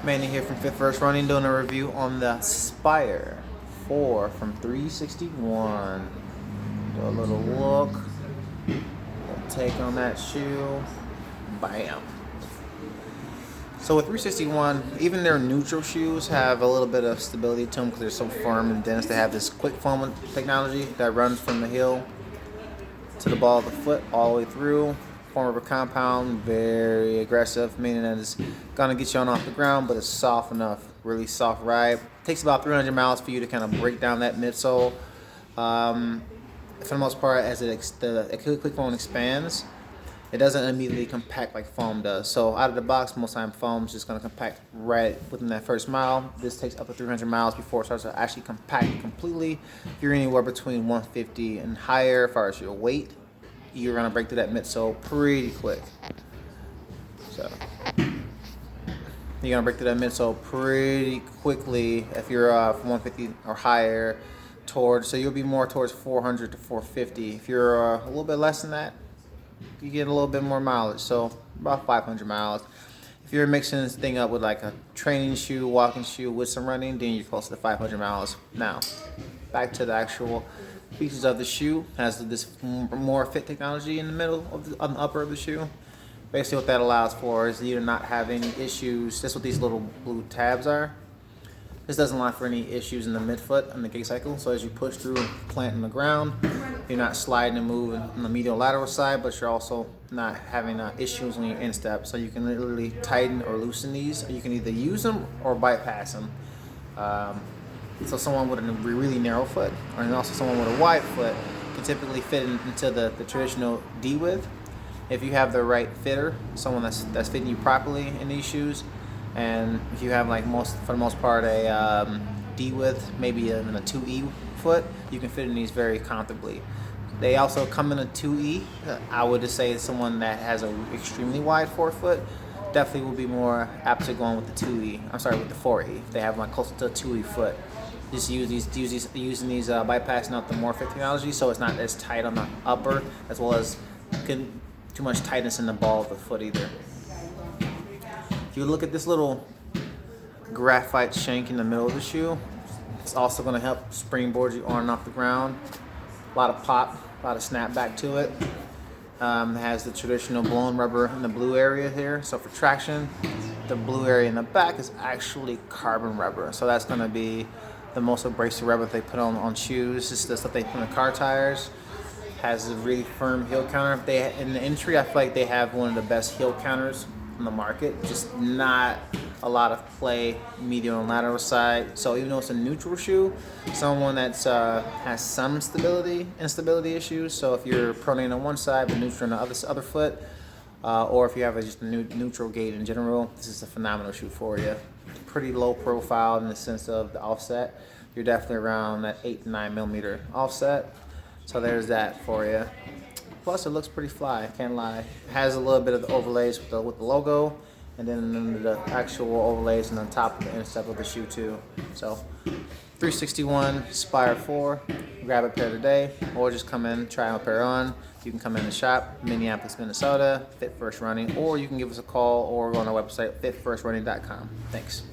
Manny here from Fit First Running, doing a review on the Spire 4 from 361. Do a little look, little take on that shoe, bam. So with 361, even their neutral shoes have a little bit of stability to them because they're so firm and dense. They have this quick foam technology that runs from the heel to the ball of the foot all the way through. Form of a compound, very aggressive, meaning that it's gonna get you on off the ground, but it's soft enough, really soft ride. Takes about 300 miles for you to kind of break down that midsole. For the most part, as the quick foam expands, it doesn't immediately compact like foam does. So out of the box, most time foam's just gonna compact right within that first mile. This takes up to 300 miles before it starts to actually compact completely. If you're anywhere between 150 and higher as far as your weight, you're gonna break through that midsole pretty quick. So you're gonna break through that midsole pretty quickly if you're from 150 or higher towards. So you'll be more towards 400 to 450. If you're a little bit less than that, you get a little bit more mileage. So about 500 miles. If you're mixing this thing up with like a training shoe, walking shoe with some running, then you're close to 500 miles. Now, back to the actual features of the shoe. Has this more fit technology in the middle of on the upper of the shoe. Basically what that allows for is you to not have any issues. That's what these little blue tabs are. This doesn't allow for any issues in the midfoot and the gait cycle. So as you push through and plant in the ground, you're not sliding and moving on the medial lateral side, but you're also not having issues on your instep. So you can literally tighten or loosen these, or you can either use them or bypass them. So someone with a really narrow foot, and also someone with a wide foot, can typically fit into the traditional D width. If you have the right fitter, someone that's fitting you properly in these shoes, and if you have for the most part a D width, maybe even a 2E foot, you can fit in these very comfortably. They also come in a 2E. I would just say someone that has an extremely wide forefoot definitely will be more apt to going with the 2E. I'm sorry, with the 4E. If they have closer to a 2E foot. Just using these bypassing out the more fit technology, so it's not as tight on the upper, as well as too much tightness in the ball of the foot either. If you look at this little graphite shank in the middle of the shoe, it's also going to help springboard you on and off the ground. A lot of pop, a lot of snap back to it. It has the traditional blown rubber in the blue area here. So for traction, the blue area in the back is actually carbon rubber. So that's going to be the most abrasive rubber they put on shoes. This is the stuff they put on car tires. Has a really firm heel counter. In the entry, I feel like they have one of the best heel counters on the market. Just not a lot of play medial and lateral side. So even though it's a neutral shoe, someone that's has some instability issues. So if you're pronating on one side but neutral on the other foot, or if you have just a neutral gait in general, this is a phenomenal shoe for you. Pretty low profile in the sense of the offset. You're definitely around that 8 to 9 millimeter offset. So there's that for you. Plus it looks pretty fly, can't lie. It has a little bit of the overlays with the logo, and then the actual overlays on the top of the instep of the shoe too. So 361 Spire 4, grab a pair today, or just come in, try a pair on. You can come in the shop, Minneapolis, Minnesota, Fit First Running, or you can give us a call or go on our website, fitfirstrunning.com. Thanks.